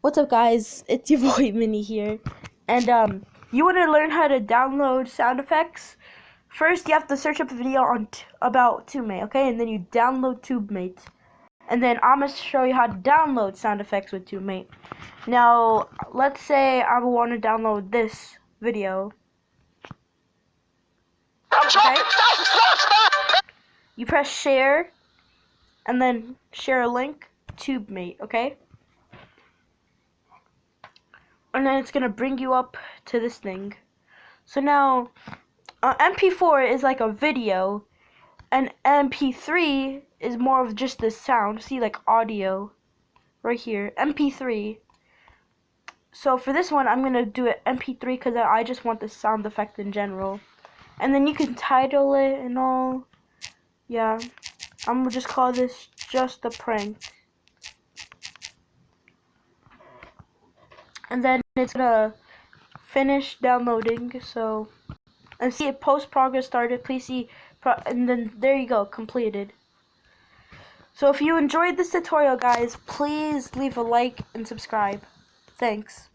What's up, guys? It's your boy Minnie here, and you want to learn how to download sound effects? First, you have to search up a video on about TubeMate, okay? And then you download TubeMate, and then I'm gonna show you how to download sound effects with TubeMate. Now, let's say I want to download this video. Okay? You press share, and then share a link, TubeMate, okay? And then it's gonna bring you up to this thing. So now, MP4 is like a video, and MP3 is more of just the sound. See, like audio, right here, MP3. So for this one, I'm gonna do it MP3 because I just want the sound effect in general. And then you can title it and all. Yeah, I'm gonna just call this just a prank. And then it's gonna finish downloading. So, and see it post progress started. Please see, and then there you go, completed. So if you enjoyed this tutorial, guys, please leave a like and subscribe. Thanks.